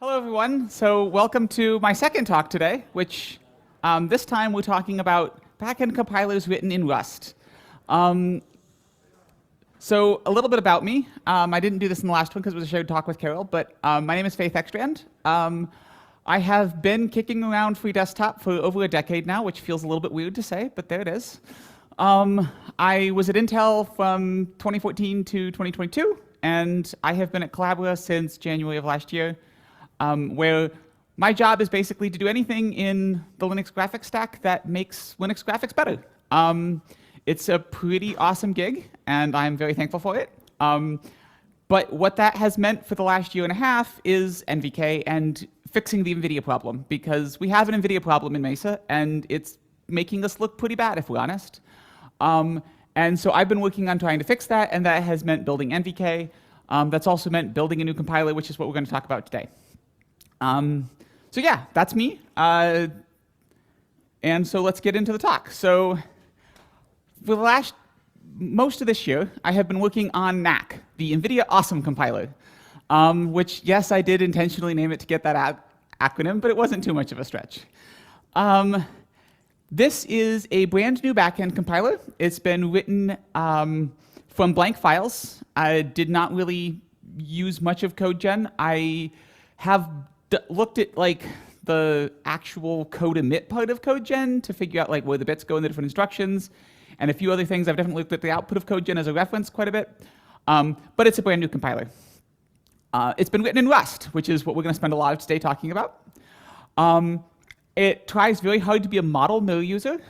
Hello, everyone. So welcome to my second talk today, which this time we're talking about backend compilers written in Rust. So a little bit about me. I didn't do this in the last one because it was a shared talk with Carol, but my name is Ekstrand. I have been kicking around free desktop for over a decade now, which feels a little bit weird to say, but there it is. I was at Intel from 2014 to 2022, and I have been at Collabora since January of last year, where my job is basically to do anything in the Linux graphics stack that makes Linux graphics better. It's a pretty awesome gig, and I'm very thankful for it. But what that has meant for the last year and a half is NVK and fixing the NVIDIA problem, because we have an NVIDIA problem in Mesa, and it's making us look pretty bad, if we're honest. And so I've been working on trying to fix that, and that has meant building NVK. That's also meant building a new compiler, which is what we're going to talk about today. So yeah, that's me. And so let's get into the talk. So for the most of this year, I have been working on Knack, the NVIDIA Awesome compiler, which, yes, I did intentionally name it to get that acronym, but it wasn't too much of a stretch. This is a brand new backend compiler. It's been written from blank files. I did not really use much of CodeGen. I have looked at the actual code emit part of CodeGen to figure out where the bits go in the different instructions, and a few other things. I've definitely looked at the output of CodeGen as a reference quite a bit, but it's a brand new compiler. It's been written in Rust, which is what we're going to spend a lot of today talking about. It tries very hard to be a model mill user,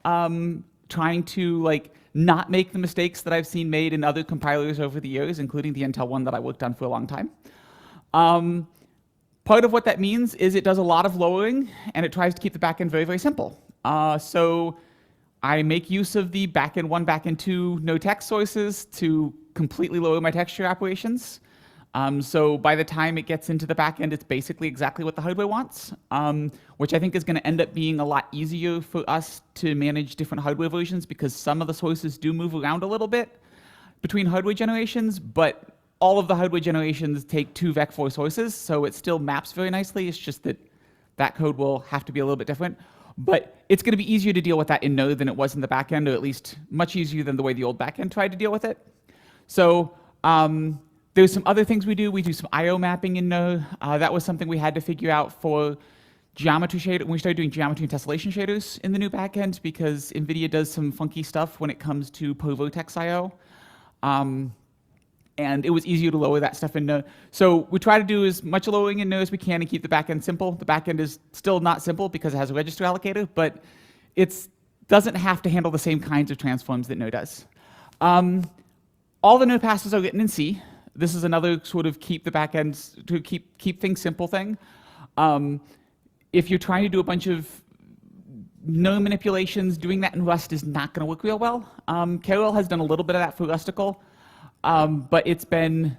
trying to not make the mistakes that I've seen made in other compilers over the years, including the Intel one that I worked on for a long time. Part of what that means is it does a lot of lowering, and it tries to keep the backend very, very simple. So I make use of the backend 1, backend 2 no text sources to completely lower my texture operations. So by the time it gets into the backend, it's basically exactly what the hardware wants, which I think is going to end up being a lot easier for us to manage different hardware versions, because some of the sources do move around a little bit between hardware generations, but all of the hardware generations take 2 VEC4 sources, so it still maps very nicely. It's just that that code will have to be a little bit different. But it's going to be easier to deal with that in Node than it was in the backend, or at least much easier than the way the old backend tried to deal with it. So there's some other things we do. We do some I/O mapping in Node. That was something we had to figure out for geometry shader. When we started doing geometry and tessellation shaders in the new backend, because NVIDIA does some funky stuff when it comes to per vertex I/O. And it was easier to lower that stuff in Node. So we try to do as much lowering in Node as we can and keep the backend simple. The backend is still not simple because it has a register allocator, but it doesn't have to handle the same kinds of transforms that Node does. All the Node passes are written in C. This is another sort of keep the backend, to keep things simple thing. If you're trying to do a bunch of Node manipulations, doing that in Rust is not going to work real well. Carol has done a little bit of that for Rustical. But it's been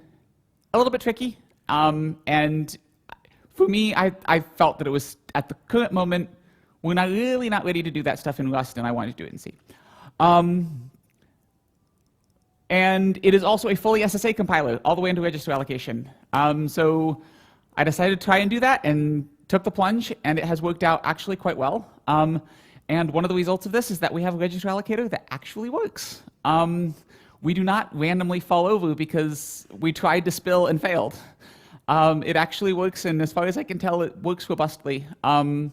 a little bit tricky, and for me, I felt that it was, at the current moment, we're really not ready to do that stuff in Rust, and I wanted to do it in C. And it is also a fully SSA compiler, all the way into register allocation. So I decided to try and do that, and took the plunge, and it has worked out actually quite well. And one of the results of this is that we have a register allocator that actually works. We do not randomly fall over because we tried to spill and failed. It actually works, and as far as I can tell, it works robustly. When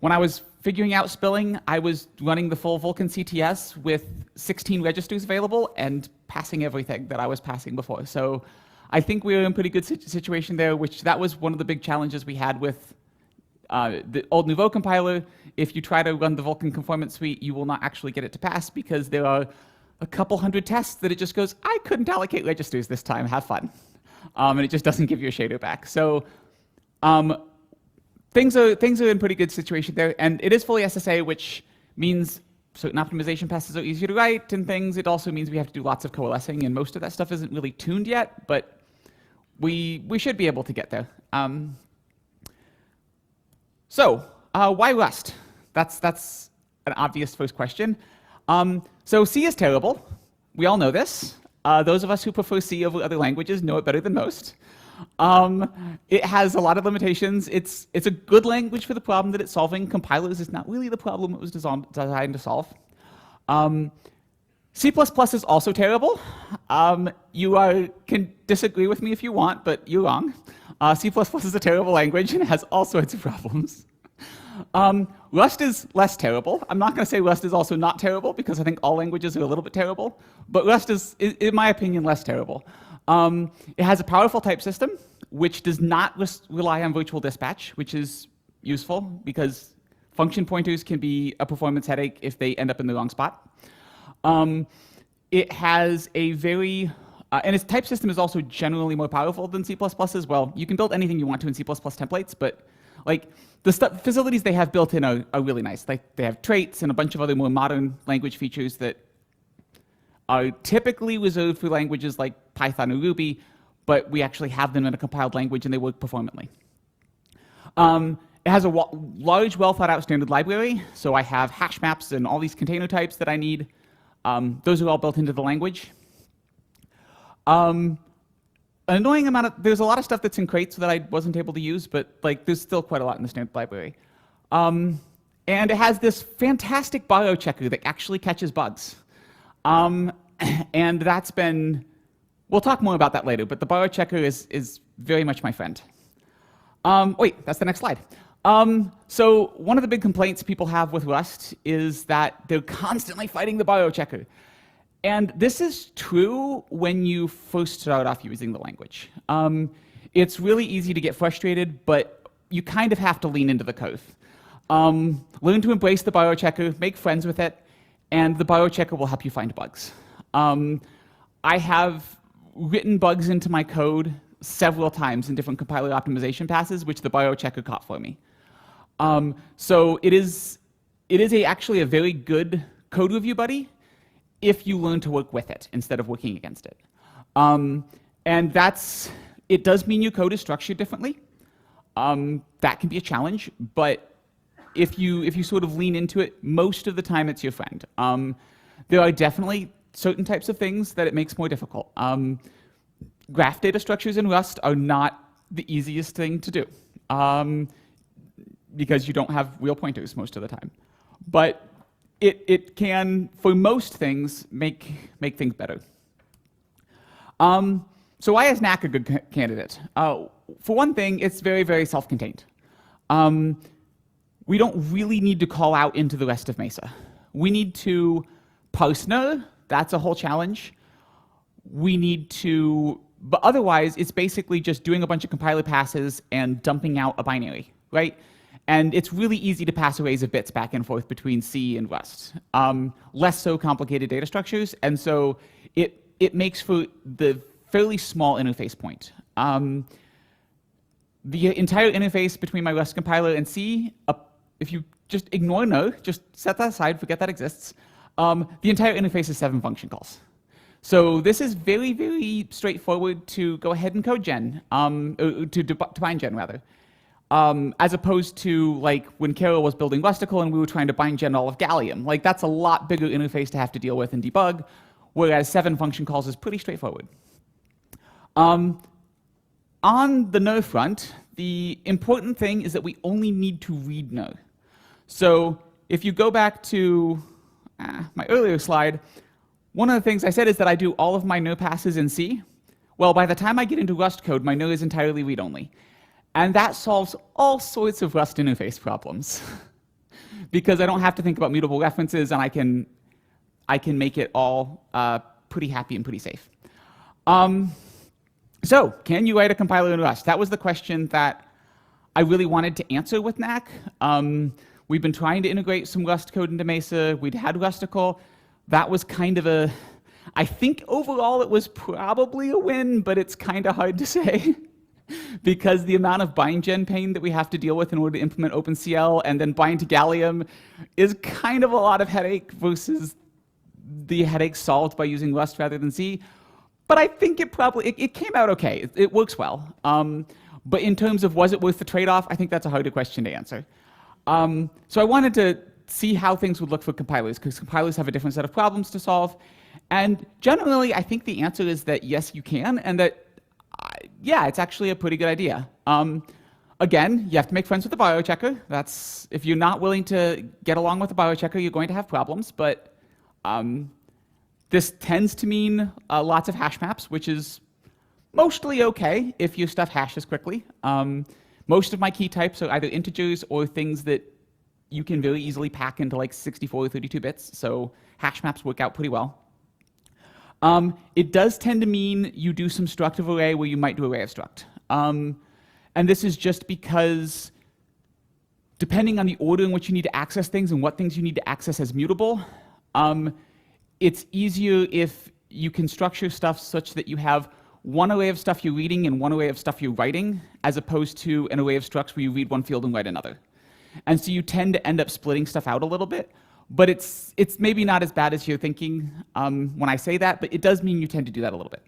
I was figuring out spilling, I was running the full Vulkan CTS with 16 registers available and passing everything that I was passing before. So I think we were in a pretty good situation there, which that was one of the big challenges we had with the old Nouveau compiler. If you try to run the Vulkan conformance suite, you will not actually get it to pass because there are a couple hundred tests that it just goes, I couldn't allocate registers this time, have fun. And it just doesn't give you a shader back. So things are in pretty good situation there. And it is fully SSA, which means certain optimization passes are easier to write and things. It also means we have to do lots of coalescing, and most of that stuff isn't really tuned yet, but we should be able to get there. So why Rust? That's an obvious first question. So C is terrible. We all know this. Those of us who prefer C over other languages know it better than most. It has a lot of limitations. It's a good language for the problem that it's solving. Compilers is not really the problem it was designed to solve. C++ is also terrible. You can disagree with me if you want, but you're wrong. C++ is a terrible language and it has all sorts of problems. Rust is less terrible. I'm not going to say Rust is also not terrible because I think all languages are a little bit terrible, but Rust is, in my opinion, less terrible. It has a powerful type system, which does not rely on virtual dispatch, which is useful because function pointers can be a performance headache if they end up in the wrong spot. It has a very, and its type system is also generally more powerful than C++ as well. You can build anything you want to in C++ templates, but like the facilities they have built in are really nice. Like they have traits and a bunch of other more modern language features that are typically reserved for languages like Python or Ruby, but we actually have them in a compiled language and they work performantly. It has a large, well-thought-out standard library, so I have hash maps and all these container types that I need. Those are all built into the language. An annoying amount of, there's a lot of stuff that's in crates that I wasn't able to use, but like there's still quite a lot in the standard library. And it has this fantastic borrow checker that actually catches bugs. And that's been, we'll talk more about that later, but the borrow checker is very much my friend. Wait, that's the next slide. So one of the big complaints people have with Rust is that they're constantly fighting the borrow checker. And this is true when you first start off using the language. It's really easy to get frustrated, but you kind of have to lean into the curve. Learn to embrace the borrow checker, make friends with it, and the borrow checker will help you find bugs. I have written bugs into my code several times in different compiler optimization passes, which the borrow checker caught for me. So it is actually a very good code review buddy if you learn to work with it instead of working against it. And it does mean your code is structured differently. That can be a challenge, but if you sort of lean into it, most of the time it's your friend. There are definitely certain types of things that it makes more difficult. Graph data structures in Rust are not the easiest thing to do because you don't have real pointers most of the time. But it can, for most things, make things better. So why is Knack a good candidate? For one thing, it's very, very self-contained. We don't really need to call out into the rest of Mesa. We need to parse nar, that's a whole challenge. We need to, but otherwise, it's basically just doing a bunch of compiler passes and dumping out a binary, right? And it's really easy to pass arrays of bits back and forth between C and Rust. Less so complicated data structures, and so it makes for the fairly small interface point. The entire interface between my Rust compiler and C, if you just ignore nar, just set that aside, forget that exists, the entire interface is 7 function calls. So this is very, very straightforward to go ahead and code gen, to bind gen rather. As opposed to like when Carol was building Rusticle and we were trying to bind gen all of Gallium. Like that's a lot bigger interface to have to deal with and debug, whereas 7 function calls is pretty straightforward. On the nar front, the important thing is that we only need to read nar. So if you go back to my earlier slide, one of the things I said is that I do all of my nar passes in C. Well, by the time I get into Rust code, my nar is entirely read-only. And that solves all sorts of Rust interface problems because I don't have to think about mutable references, and I can make it all pretty happy and pretty safe. So, can you write a compiler in Rust? That was the question that I really wanted to answer with Knack. We've been trying to integrate some Rust code into Mesa. We'd had Rusticle. That was kind of a, I think overall it was probably a win, but it's kind of hard to say because the amount of bind gen pain that we have to deal with in order to implement OpenCL and then bind to Gallium is kind of a lot of headache versus the headache solved by using Rust rather than C. But I think it came out okay. It works well. But in terms of was it worth the trade-off, I think that's a harder question to answer. So I wanted to see how things would look for compilers, because compilers have a different set of problems to solve. And generally, I think the answer is that yes, you can, and that yeah, it's actually a pretty good idea. Again, you have to make friends with the biochecker. That's, if you're not willing to get along with the biochecker, you're going to have problems. But this tends to mean lots of hash maps, which is mostly okay if your stuff hashes quickly. Most of my key types are either integers or things that you can very easily pack into like 64 or 32 bits, so hash maps work out pretty well. It does tend to mean you do some struct of array where you might do array of struct. And this is just because depending on the order in which you need to access things and what things you need to access as mutable, it's easier if you can structure stuff such that you have one array of stuff you're reading and one array of stuff you're writing, as opposed to an array of structs where you read one field and write another. And so you tend to end up splitting stuff out a little bit, but it's maybe not as bad as you're thinking when I say that, but it does mean you tend to do that a little bit.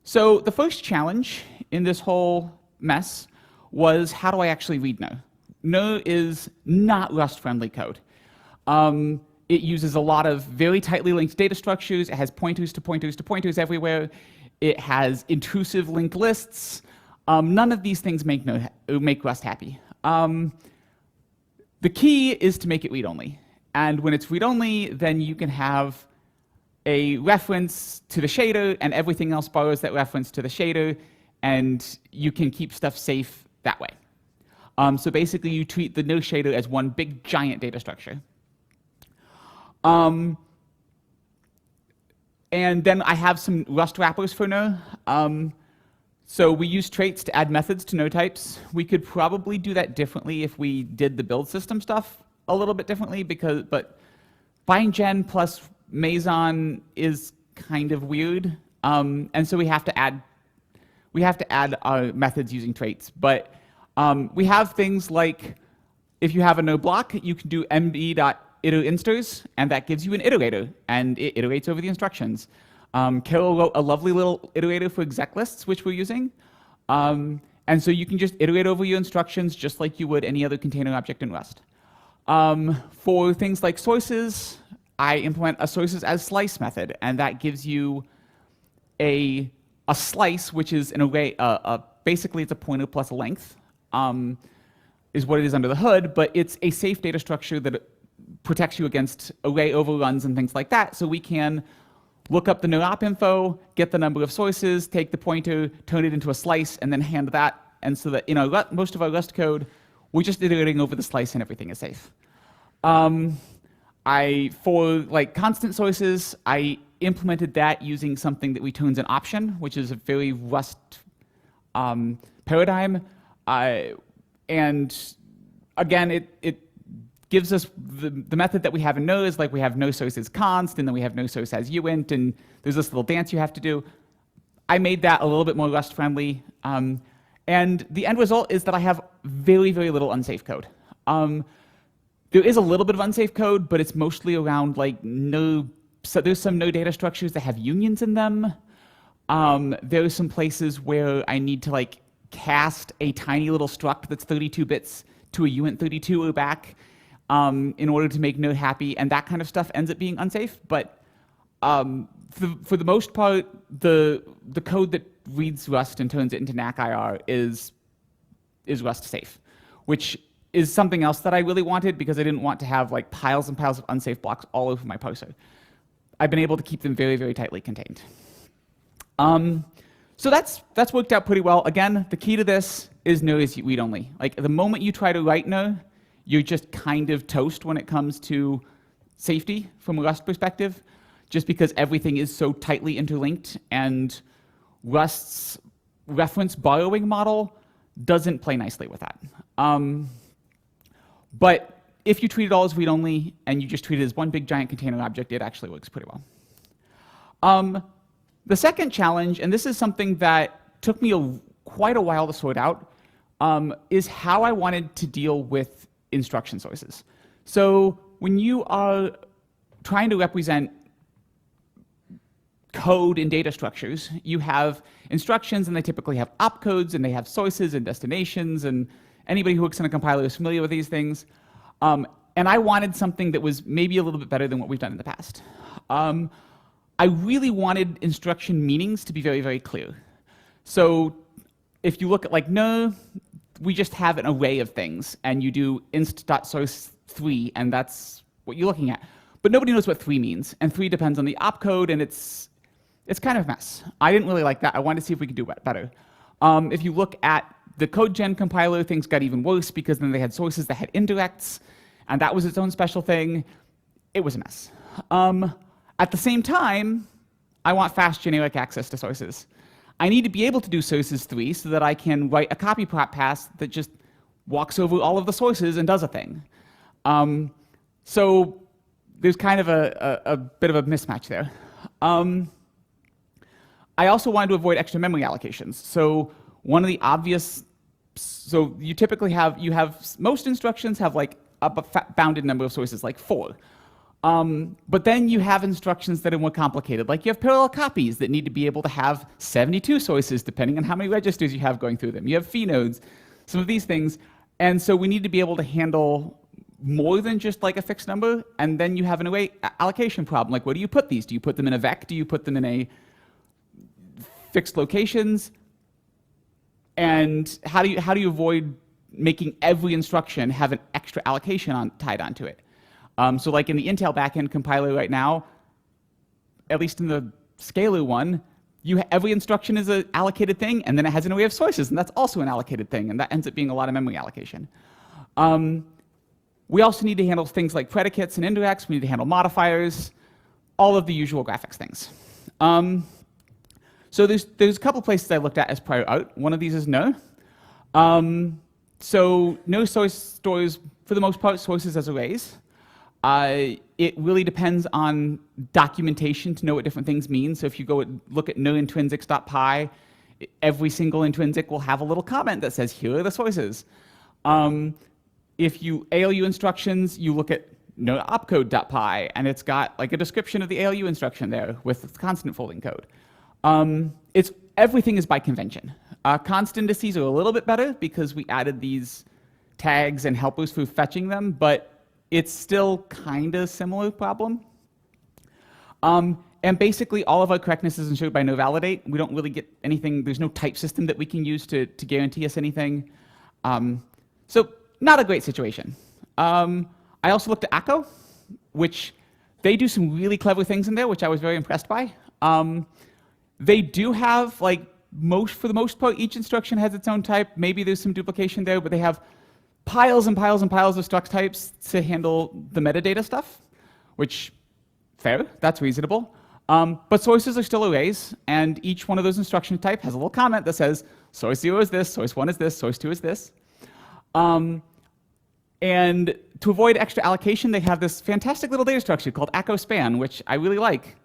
So the first challenge in this whole mess was, how do I actually read No? No is not Rust-friendly code. It uses a lot of very tightly linked data structures. It has pointers to pointers to pointers everywhere. It has intrusive linked lists. None of these things make Rust happy. The key is to make it read-only. And when it's read-only, then you can have a reference to the shader, and everything else borrows that reference to the shader, and you can keep stuff safe that way. So basically, you treat the no shader as one big, giant data structure. And then I have some Rust wrappers for No. So we use traits to add methods to no types. We could probably do that differently if we did the build system stuff a little bit differently, but bindgen plus Meson is kind of weird, and so we have to add our methods using traits. But we have things like, if you have a no block, you can do mb.iter_insters, and that gives you an iterator, and it iterates over the instructions. Carol wrote a lovely little iterator for exec lists, which we're using. And so you can just iterate over your instructions just like you would any other container object in Rust. For things like sources, I implement a sources as slice method, and that gives you a slice, which is an array, basically it's a pointer plus a length, is what it is under the hood, but it's a safe data structure that protects you against array overruns and things like that, so we can look up the no op info, get the number of sources, take the pointer, turn it into a slice, and then hand that. And so that in most of our Rust code, we're just iterating over the slice and everything is safe. For like constant sources, I implemented that using something that returns an option, which is a very Rust paradigm. And again, it gives us the method that we have in No is like we have no source as const, and then we have no source as uint, and there's this little dance you have to do. I made that a little bit more Rust friendly, and the end result is that I have very, very little unsafe code. There is a little bit of unsafe code, but it's mostly around like no. So there's some no data structures that have unions in them. There are some places where I need to like cast a tiny little struct that's 32 bits to a uint 32 or back. In order to make Node happy, and that kind of stuff ends up being unsafe. But for the most part, the code that reads Rust and turns it into Knack IR is Rust safe, which is something else that I really wanted because I didn't want to have like piles and piles of unsafe blocks all over my parser. I've been able to keep them very, very tightly contained. So that's worked out pretty well. Again, the key to this is No is read only. Like the moment you try to write No, you're just kind of toast when it comes to safety from a Rust perspective, just because everything is so tightly interlinked, and Rust's reference borrowing model doesn't play nicely with that. But if you treat it all as read-only and you just treat it as one big giant container object, it actually works pretty well. The second challenge, and this is something that took me quite a while to sort out, is how I wanted to deal with instruction sources. So when you are trying to represent code in data structures, you have instructions, and they typically have opcodes, and they have sources and destinations, and anybody who works in a compiler is familiar with these things. And I wanted something that was maybe a little bit better than what we've done in the past. I really wanted instruction meanings to be very, very clear. So if you look at like no, we just have an array of things, and you do inst.source3, and that's what you're looking at. But nobody knows what 3 means, and 3 depends on the opcode, and it's kind of a mess. I didn't really like that. I wanted to see if we could do it better. If you look at the CodeGen compiler, things got even worse because then they had sources that had indirects, and that was its own special thing. It was a mess. At the same time, I want fast generic access to sources. I need to be able to do sources 3 so that I can write a copy pass that just walks over all of the sources and does a thing. So there's kind of a bit of a mismatch there. I also wanted to avoid extra memory allocations. So one of the obvious, so you typically have, most instructions have like a bounded number of sources, like 4. But then you have instructions that are more complicated, like you have parallel copies that need to be able to have 72 sources, depending on how many registers you have going through them. You have phi nodes, some of these things. And so we need to be able to handle more than just like a fixed number. And then you have an array allocation problem. Like, where do you put these? Do you put them in a vec? Do you put them in a fixed locations? And how do you avoid making every instruction have an extra allocation tied onto it? So like in the Intel backend compiler right now, at least in the scalar one, every instruction is an allocated thing, and then it has an array of sources, and that's also an allocated thing, and that ends up being a lot of memory allocation. We also need to handle things like predicates and indirects. We need to handle modifiers, all of the usual graphics things. So there's a couple places I looked at as prior art. One of these is no. So no source stores, for the most part, sources as arrays. It really depends on documentation to know what different things mean. So if you go and look at no intrinsics.py, every single intrinsic will have a little comment that says, here are the sources. If you ALU instructions, you look at no opcode.py, and it's got like a description of the ALU instruction there with constant folding code. Everything is by convention. Const indices are a little bit better because we added these tags and helpers for fetching them, but it's still kind of similar problem. And basically, all of our correctness is ensured by no validate. We don't really get anything. There's no type system that we can use to guarantee us anything. So not a great situation. I also looked at Akko, which they do some really clever things in there, which I was very impressed by. They do have, like, for the most part, each instruction has its own type. Maybe there's some duplication there, but they have piles and piles and piles of struct types to handle the metadata stuff, which, fair, that's reasonable. But sources are still arrays, and each one of those instruction type has a little comment that says, source 0 is this, source 1 is this, source 2 is this. And to avoid extra allocation, they have this fantastic little data structure called Akko span, which I really like,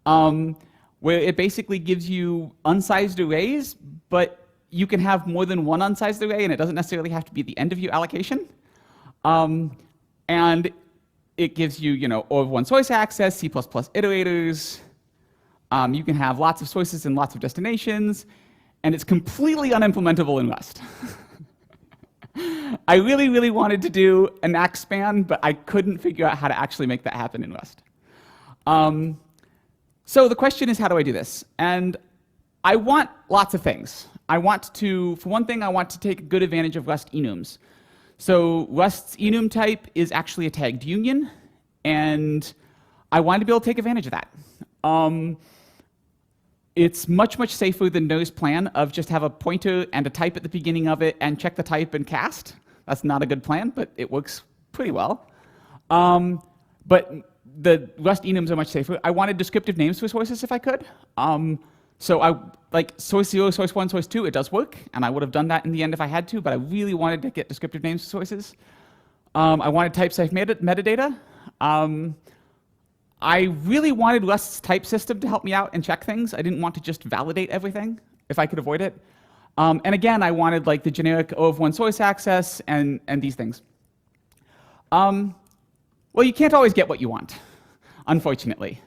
where it basically gives you unsized arrays, but you can have more than one unsized array, and it doesn't necessarily have to be the end of your allocation. And it gives you, O of 1 source access, C++ iterators. You can have lots of sources and lots of destinations, and it's completely unimplementable in Rust. I really, really wanted to do a Knack span, but I couldn't figure out how to actually make that happen in Rust. So the question is, how do I do this? And I want lots of things. I want to, for one thing, I want to take good advantage of Rust enums. So Rust's enum type is actually a tagged union, and I wanted to be able to take advantage of that. It's much, much safer than No's plan of just have a pointer and a type at the beginning of it and check the type and cast. That's not a good plan, but it works pretty well. But the Rust enums are much safer. I wanted descriptive names for sources if I could. So I like source 0, source 1, source 2, it does work, and I would have done that in the end if I had to, but I really wanted to get descriptive names for sources. I wanted type-safe metadata. I really wanted Rust's type system to help me out and check things. I didn't want to just validate everything if I could avoid it. And again, I wanted like the generic O of 1 source access and these things. Well, you can't always get what you want, unfortunately.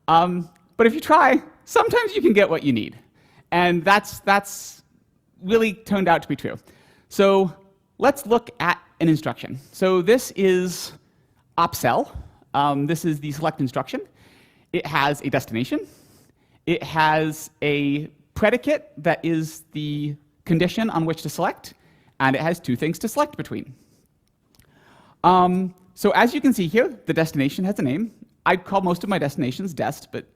But if you try, sometimes you can get what you need. And that's really turned out to be true. So let's look at an instruction. So this is opsel. This is the select instruction. It has a destination. It has a predicate that is the condition on which to select, and it has two things to select between. So as you can see here, the destination has a name. I'd call most of my destinations dest, but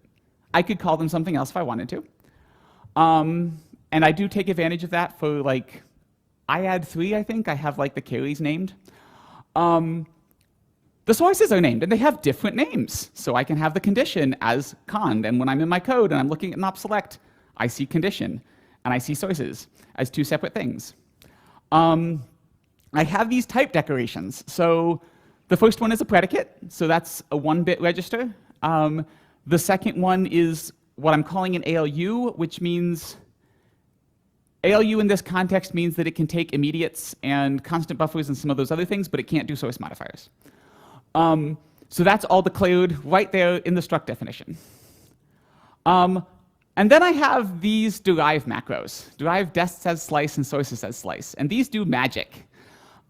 I could call them something else if I wanted to. And I do take advantage of that for like, I add 3, I think. I have like the carries named. The sources are named, and they have different names. So I can have the condition as cond, and when I'm in my code and I'm looking at not select, I see condition, and I see sources as 2 separate things. I have these type declarations. So the first one is a predicate, so that's a 1-bit register. The second one is what I'm calling an ALU, which means ALU in this context means that it can take immediates and constant buffers and some of those other things, but it can't do source modifiers. So that's all declared right there in the struct definition. And then I have these derive macros. Derive dests as slice and sources as slice. And these do magic.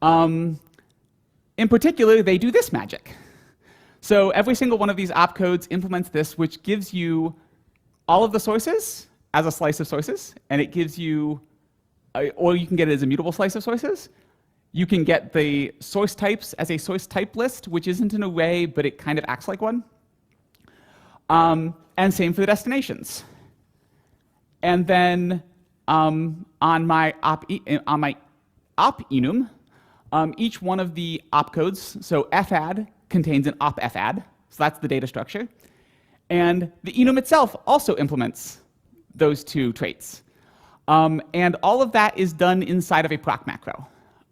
In particular, they do this magic. So every single one of these opcodes implements this, which gives you all of the sources as a slice of sources, and it gives you, or you can get it as a mutable slice of sources. You can get the source types as a source type list, which isn't an array, but it kind of acts like one. And same for the destinations. And then on my op enum, each one of the opcodes, so fadd contains an op fadd, so that's the data structure. And the enum itself also implements those 2 traits. And all of that is done inside of a proc macro.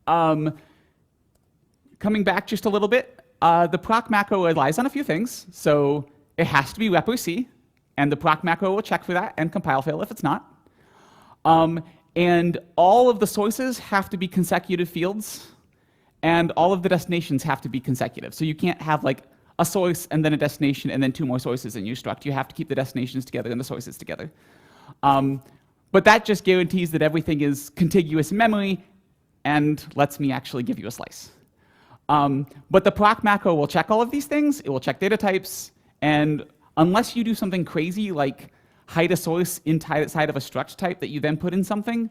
Coming back just a little bit, the proc macro relies on a few things. So it has to be rep/c, and the proc macro will check for that and compile fail if it's not. And all of the sources have to be consecutive fields, and all of the destinations have to be consecutive. So you can't have like a source and then a destination and then 2 more sources in your struct. You have to keep the destinations together and the sources together. But that just guarantees that everything is contiguous in memory and lets me actually give you a slice. But the proc macro will check all of these things. It will check data types, and unless you do something crazy like hide a source inside of a struct type that you then put in something,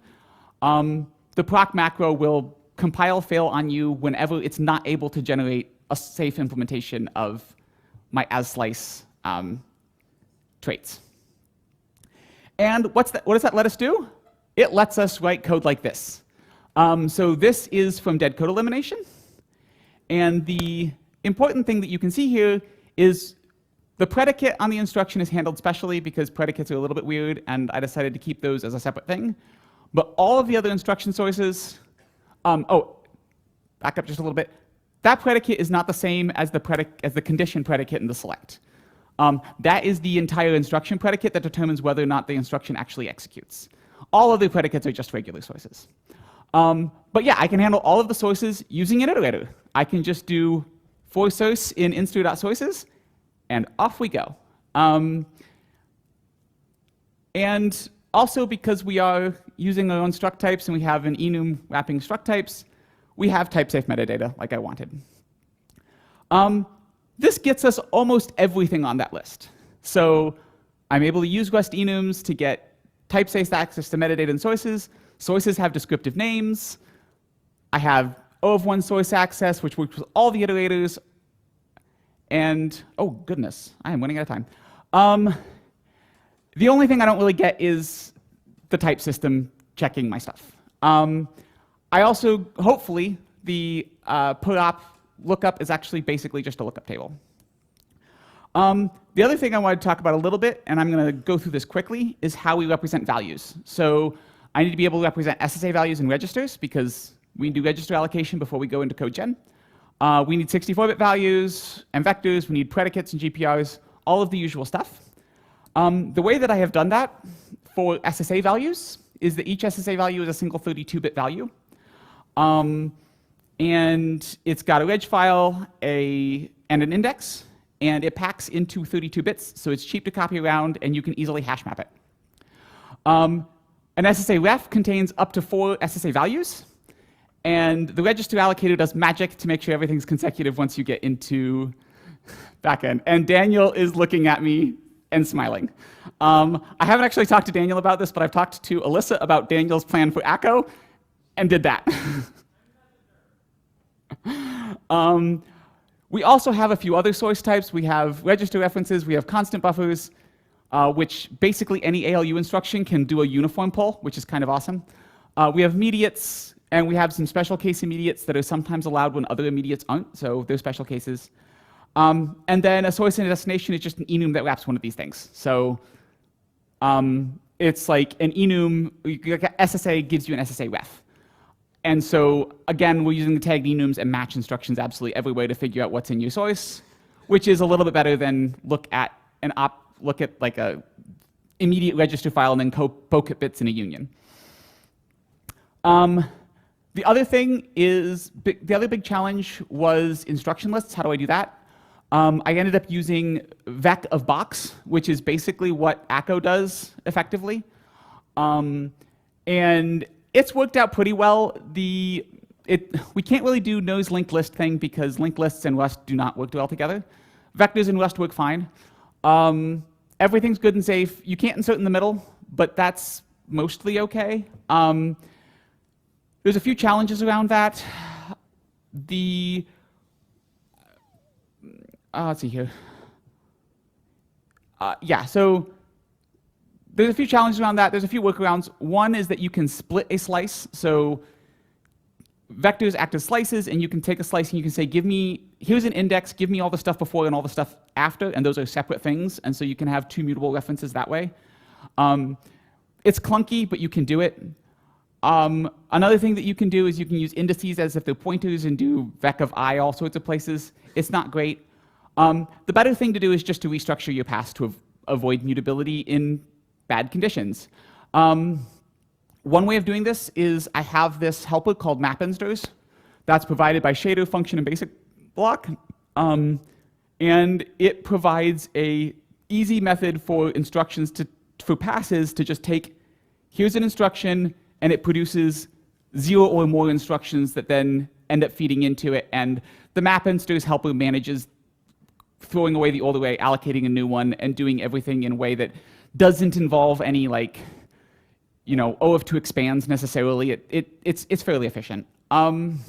the proc macro will compile fail on you whenever it's not able to generate a safe implementation of my as-slice traits. And what does that let us do? It lets us write code like this. So this is from dead code elimination. And the important thing that you can see here is the predicate on the instruction is handled specially because predicates are a little bit weird, and I decided to keep those as a separate thing. But all of the other instruction sources, back up just a little bit. That predicate is not the same as the condition predicate in the select. That is the entire instruction predicate that determines whether or not the instruction actually executes. All of the predicates are just regular sources. But yeah, I can handle all of the sources using an iterator. I can just do for source in instru.sources, and off we go. And also, because we are using our own struct types and we have an enum wrapping struct types, we have type-safe metadata like I wanted. This gets us almost everything on that list. So I'm able to use REST enums to get type-safe access to metadata and sources. Sources have descriptive names. I have O of 1 source access, which works with all the iterators. And, oh goodness, I am running out of time. The only thing I don't really get is the type system checking my stuff. I also, hopefully, the per op lookup is actually basically just a lookup table. The other thing I wanted to talk about a little bit, and I'm going to go through this quickly, is how we represent values. So I need to be able to represent SSA values in registers because we do register allocation before we go into code gen. We need 64-bit values and vectors. We need predicates and GPRs, all of the usual stuff. The way that I have done that for SSA values is that each SSA value is a single 32-bit value. And it's got a reg file and an index, and it packs into 32 bits, so it's cheap to copy around, and you can easily hash map it. An SSA ref contains up to 4 SSA values, and the register allocator does magic to make sure everything's consecutive once you get into backend. And Daniel is looking at me and smiling. I haven't actually talked to Daniel about this, but I've talked to Alyssa about Daniel's plan for Acco, and did that. We also have a few other source types. We have register references, we have constant buffers, which basically any ALU instruction can do a uniform pull, which is kind of awesome. We have immediates, and we have some special case immediates that are sometimes allowed when other immediates aren't, so they're special cases. And then a source and a destination is just an enum that wraps one of these things. So it's like an enum, SSA gives you an SSA ref. And so, again, we're using the tagged enums and match instructions absolutely everywhere to figure out what's in your source, which is a little bit better than look at like a immediate register file and then poke at bits in a union. The other thing is, the other big challenge was instruction lists. How do I do that? I ended up using vec of box, which is basically what Acco does effectively. And it's worked out pretty well. We can't really do nose linked list thing because linked lists and Rust do not work well together. Vectors and Rust work fine. Everything's good and safe. You can't insert in the middle, but that's mostly okay. There's a few challenges around that. Let's see here. Yeah, so there's a few challenges around that. There's a few workarounds. One is that you can split a slice. So vectors act as slices, and you can take a slice and you can say, here's an index, give me all the stuff before and all the stuff after, and those are separate things, and so you can have two mutable references that way. It's clunky, but you can do it. Another thing that you can do is you can use indices as if they're pointers and do vec of I all sorts of places. It's not great. The better thing to do is just to restructure your pass to avoid mutability in bad conditions. One way of doing this is I have this helper called mapinsters that's provided by shader, function, and basic block. And it provides a easy method for instructions for passes to just take, here's an instruction, and it produces 0 or more instructions that then end up feeding into it. And the mapinsters helper manages throwing away the old array, allocating a new one, and doing everything in a way that doesn't involve any O of 2 expands necessarily. It's fairly efficient. And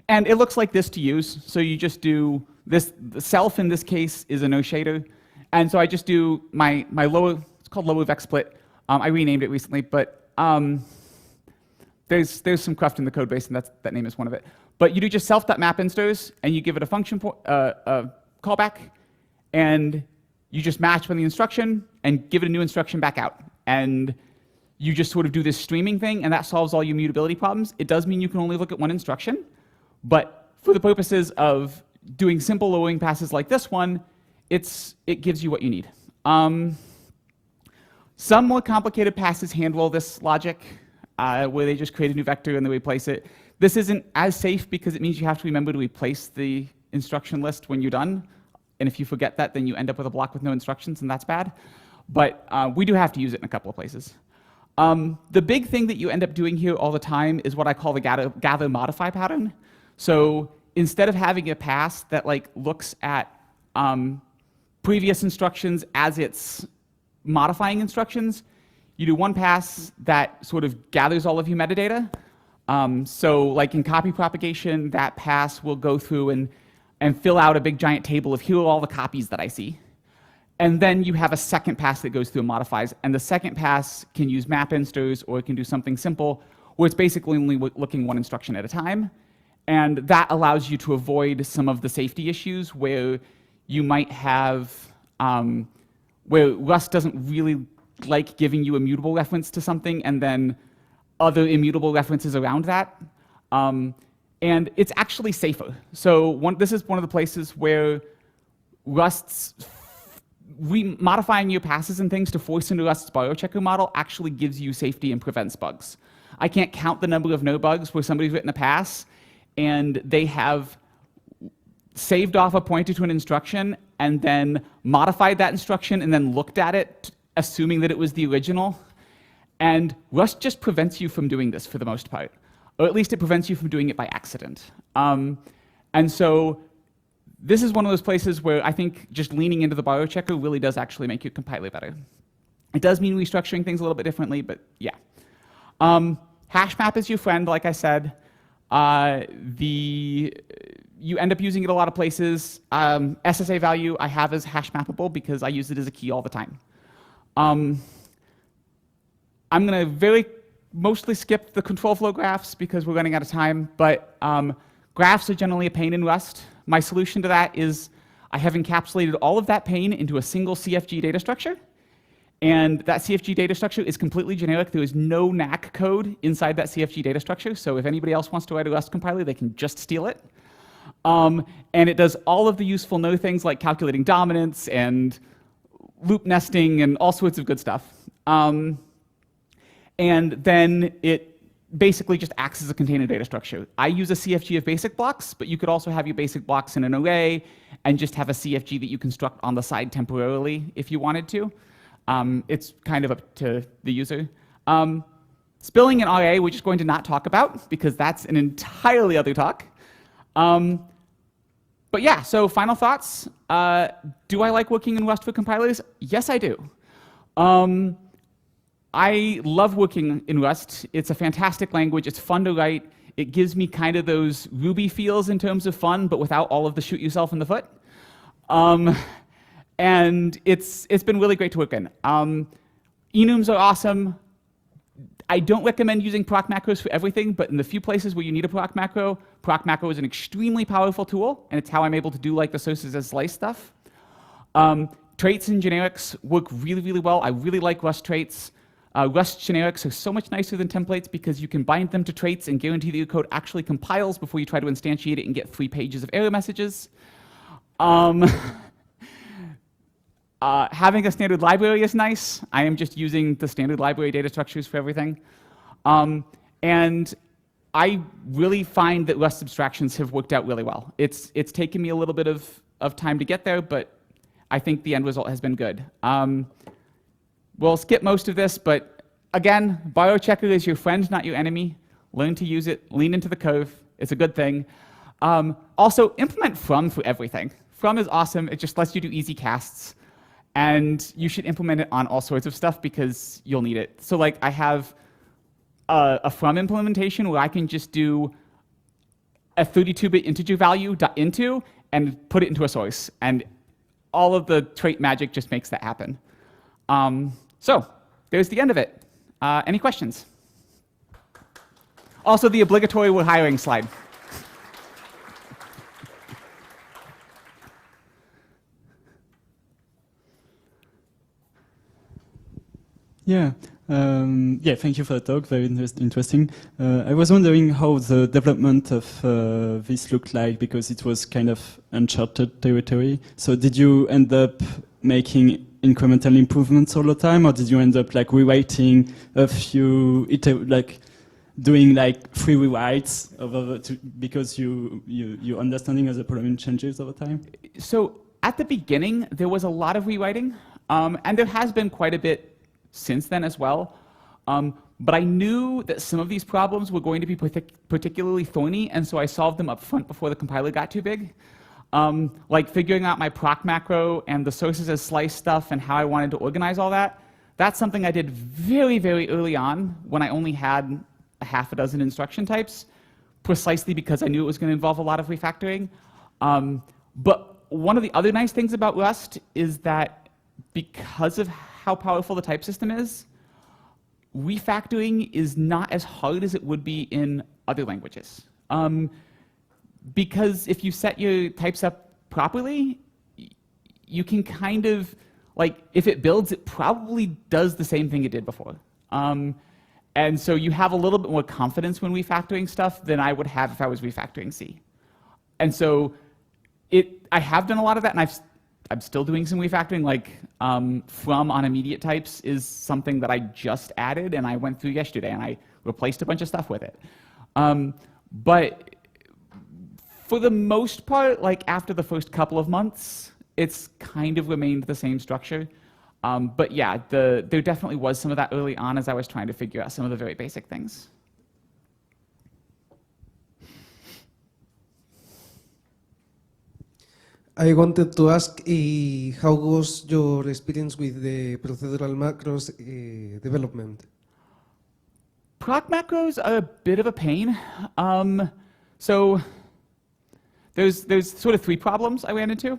it looks like this to use. So you just do this. The self in this case is a no shader, and so I just do my lower. It's called lower vec split. I renamed it recently, but there's some cruft in the code base, and that name is one of it. But you do just self.mapinsters, and you give it a function callback, and you just match with the instruction and give it a new instruction back out. And you just sort of do this streaming thing, and that solves all your mutability problems. It does mean you can only look at one instruction, but for the purposes of doing simple lowering passes like this one, it gives you what you need. Some more complicated passes handle this logic, where they just create a new vector and they replace it. This isn't as safe because it means you have to remember to replace the instruction list when you're done. And if you forget that, then you end up with a block with no instructions, and that's bad. But we do have to use it in a couple of places. The big thing that you end up doing here all the time is what I call the gather modify pattern. So instead of having a pass that looks at previous instructions as it's modifying instructions, you do one pass that sort of gathers all of your metadata. So in copy propagation, that pass will go through and fill out a big giant table of here are all the copies that I see. And then you have a second pass that goes through and modifies, and the second pass can use mapinsters, or it can do something simple, where it's basically only looking one instruction at a time. And that allows you to avoid some of the safety issues where you might have, where Rust doesn't really like giving you a mutable reference to something and then other immutable references around that. And it's actually safer. So this is one of the places where Rust's modifying your passes and things to force into Rust's biochecker model actually gives you safety and prevents bugs. I can't count the number of no bugs where somebody's written a pass and they have saved off a pointer to an instruction and then modified that instruction and then looked at it, assuming that it was the original. And Rust just prevents you from doing this for the most part, or at least it prevents you from doing it by accident. And so this is one of those places where I think just leaning into the borrow checker really does actually make your compiler better. It does mean restructuring things a little bit differently, but yeah. Hash map is your friend, like I said. You end up using it a lot of places. SSA value I have as hash mappable because I use it as a key all the time. I'm going to mostly skip the control flow graphs because we're running out of time, but graphs are generally a pain in Rust. My solution to that is I have encapsulated all of that pain into a single CFG data structure, and that CFG data structure is completely generic. There is no Knack code inside that CFG data structure, so if anybody else wants to write a Rust compiler, they can just steal it. And it does all of the useful no things like calculating dominance and loop nesting and all sorts of good stuff. And then it basically just acts as a container data structure. I use a CFG of basic blocks, but you could also have your basic blocks in an array and just have a CFG that you construct on the side temporarily if you wanted to. It's kind of up to the user. Spilling an RA, we're just going to not talk about because that's an entirely other talk. But yeah, so final thoughts. Do I like working in Rust for compilers? Yes, I do. I love working in Rust. It's a fantastic language. It's fun to write. It gives me kind of those Ruby feels in terms of fun, but without all of the shoot yourself in the foot. And it's been really great to work in. Enums are awesome. I don't recommend using proc macros for everything, but in the few places where you need a proc macro is an extremely powerful tool, and it's how I'm able to do like the sources as slice stuff. Traits and generics work really, really well. I really like Rust traits. Rust generics are so much nicer than templates because you can bind them to traits and guarantee that your code actually compiles before you try to instantiate it and get 3 pages of error messages. Having a standard library is nice. I am just using the standard library data structures for everything. And I really find that Rust abstractions have worked out really well. It's taken me a little bit of time to get there, but I think the end result has been good. We'll skip most of this, but again, borrow checker is your friend, not your enemy. Learn to use it, lean into the curve. It's a good thing. Also, implement from for everything. From is awesome. It just lets you do easy casts. And you should implement it on all sorts of stuff because you'll need it. So like I have a from implementation where I can just do a 32-bit integer value .into and put it into a source. And all of the trait magic just makes that happen. So there's the end of it. Any questions? Also the obligatory we're hiring slide. Yeah. Thank you for the talk, very interesting. I was wondering how the development of this looked like because it was kind of uncharted territory. So did you end up making incremental improvements all the time, or did you end up like rewriting a few, like doing like 3 rewrites because your understanding of the problem changes over time? So at the beginning, there was a lot of rewriting, and there has been quite a bit since then as well. But I knew that some of these problems were going to be particularly thorny, and so I solved them up front before the compiler got too big. Like figuring out my proc macro and the sources as slice stuff and how I wanted to organize all that. That's something I did very, very early on when I only had a half a dozen instruction types, precisely because I knew it was going to involve a lot of refactoring. But one of the other nice things about Rust is that because of how powerful the type system is, refactoring is not as hard as it would be in other languages. Because if you set your types up properly, you can kind of, like, if it builds, it probably does the same thing it did before. And so you have a little bit more confidence when refactoring stuff than I would have if I was refactoring C. And so I have done a lot of that, and I'm still doing some refactoring, like from on immediate types is something that I just added, and I went through yesterday, and I replaced a bunch of stuff with it. But for the most part, like after the first couple of months, it's kind of remained the same structure. But yeah, there definitely was some of that early on as I was trying to figure out some of the very basic things. I wanted to ask how was your experience with the procedural macros development? Proc macros are a bit of a pain. So there's sort of three problems I ran into.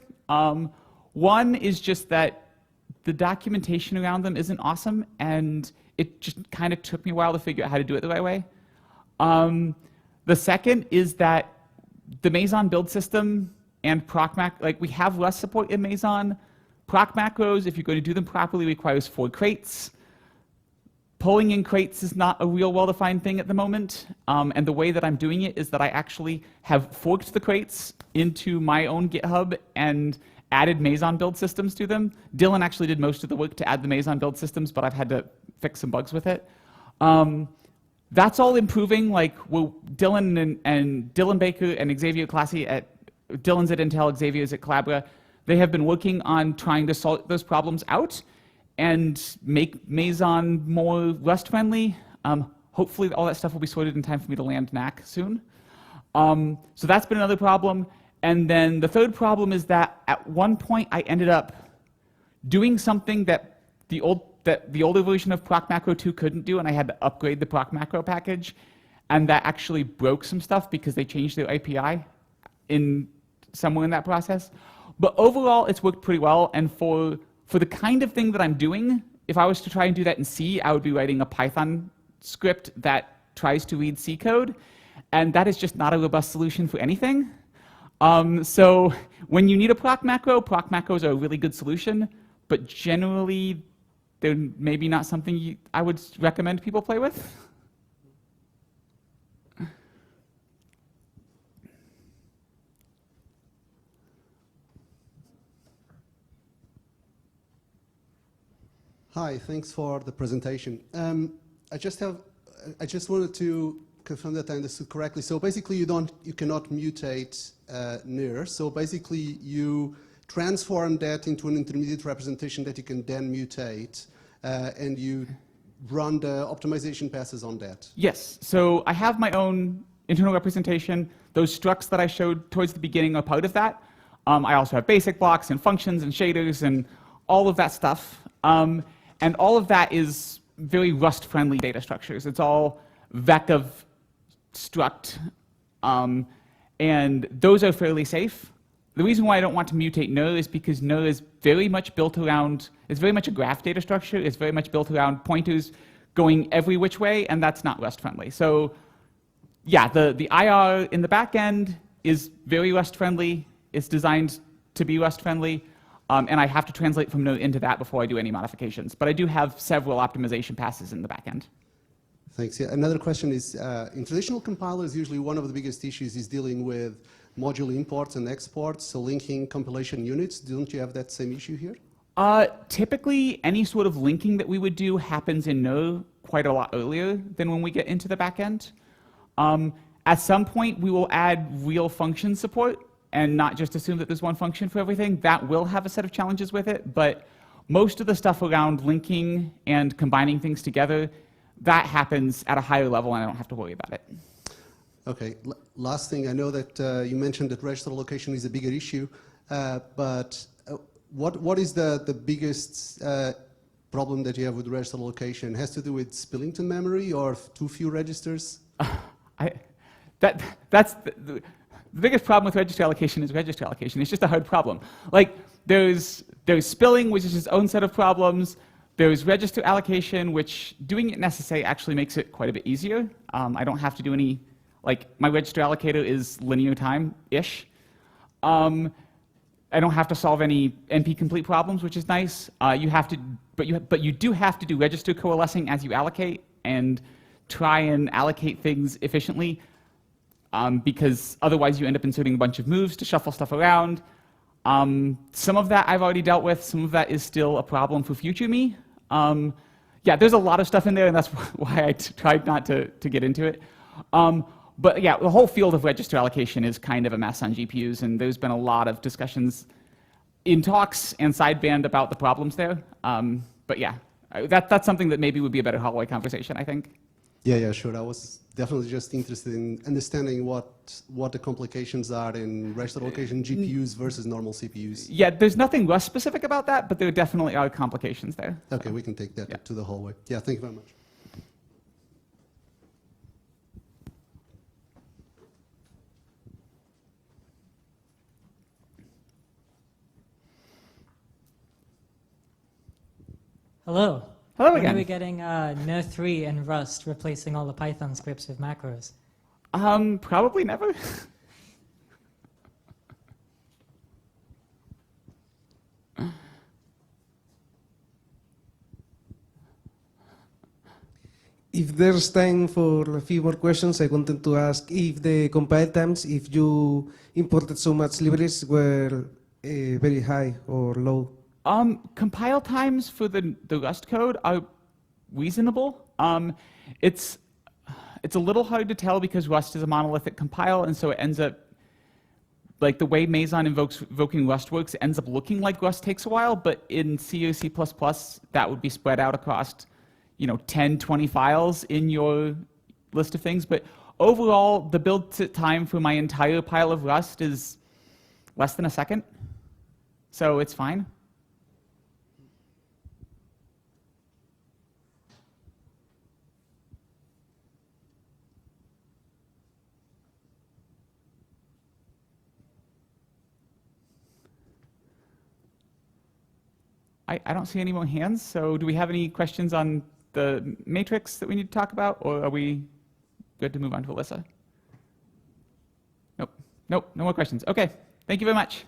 One is just that the documentation around them isn't awesome, and it just kind of took me a while to figure out how to do it the right way. The second is that the Meson build system and proc mac, like we have less support in Meson. Proc macros, if you're going to do them properly, requires 4 crates. Pulling in crates is not a real well-defined thing at the moment, and the way that I'm doing it is that I actually have forked the crates into my own GitHub and added Meson build systems to them. Dylan actually did most of the work to add the Meson build systems, but I've had to fix some bugs with it. That's all improving. Like Dylan and Dylan Baker and Xavier Classy Dylan's at Intel, Xavier's at Collabora. They have been working on trying to solve those problems out and make Meson more Rust friendly. Hopefully all that stuff will be sorted in time for me to land Knack soon. So that's been another problem. And then the third problem is that at one point I ended up doing something that the older version of Proc Macro 2 couldn't do, and I had to upgrade the Proc Macro package, and that actually broke some stuff because they changed their API somewhere in that process. But overall, it's worked pretty well, and for the kind of thing that I'm doing, if I was to try and do that in C, I would be writing a Python script that tries to read C code, and that is just not a robust solution for anything. So when you need a proc macros are a really good solution, but generally they're maybe not something I would recommend people play with. Hi, thanks for the presentation. I just wanted to confirm that I understood correctly. So basically, you cannot mutate NIR. So basically, you transform that into an intermediate representation that you can then mutate, and you run the optimization passes on that. Yes. So I have my own internal representation. Those structs that I showed towards the beginning are part of that. I also have basic blocks and functions and shaders and all of that stuff. And all of that is very Rust-friendly data structures. It's all vec of struct, and those are fairly safe. The reason why I don't want to mutate NIR is because NIR is very much built around, it's very much a graph data structure. It's very much built around pointers going every which way, and that's not Rust-friendly. So yeah, the IR in the back end is very Rust-friendly. It's designed to be Rust-friendly. And I have to translate from NIR into that before I do any modifications. But I do have several optimization passes in the back end. Thanks. Yeah, another question is, in traditional compilers, usually one of the biggest issues is dealing with module imports and exports, so linking compilation units. Don't you have that same issue here? Typically, any sort of linking that we would do happens in NIR quite a lot earlier than when we get into the back end. At some point, we will add real function support and not just assume that there's one function for everything. That will have a set of challenges with it, but most of the stuff around linking and combining things together, that happens at a higher level and I don't have to worry about it. Okay, last thing, I know that you mentioned that register allocation is a bigger issue, but what is the biggest problem that you have with register allocation? It has to do with Spillington memory or too few registers? The biggest problem with register allocation is register allocation. It's just a hard problem. Like, there's spilling, which is its own set of problems. There's register allocation, which doing it in SSA actually makes it quite a bit easier. I don't have to do any, like, my register allocator is linear time-ish. I don't have to solve any NP-complete problems, which is nice. But you do have to do register coalescing as you allocate and try and allocate things efficiently. Because otherwise you end up inserting a bunch of moves to shuffle stuff around. Some of that I've already dealt with. Some of that is still a problem for future me. Yeah, there's a lot of stuff in there, and that's why I tried not to get into it. But yeah, the whole field of register allocation is kind of a mess on GPUs, and there's been a lot of discussions in talks and sideband about the problems there. But yeah, that's something that maybe would be a better hallway conversation, I think. Yeah, sure. I was definitely just interested in understanding what the complications are in register allocation GPUs versus normal CPUs. Yeah, there's nothing Rust specific about that, but there definitely are complications there. Okay, we can take that to the hallway. Yeah, thank you very much. Hello. Hello When again. are we getting NER3 and Rust replacing all the Python scripts with macros? Probably never. If there's time for a few more questions, I wanted to ask if the compile times, if you imported so much libraries, were very high or low. Compile times for the Rust code are reasonable. It's a little hard to tell because Rust is a monolithic compile, and so it ends up, like the way Mesa invoking Rust works ends up looking like Rust takes a while, but in C or C++, that would be spread out across 10, 20 files in your list of things. But overall, the build time for my entire pile of Rust is less than a second. So it's fine. I don't see any more hands, so do we have any questions on the matrix that we need to talk about, or are we good to move on to Alyssa? Nope, no more questions. Okay, thank you very much.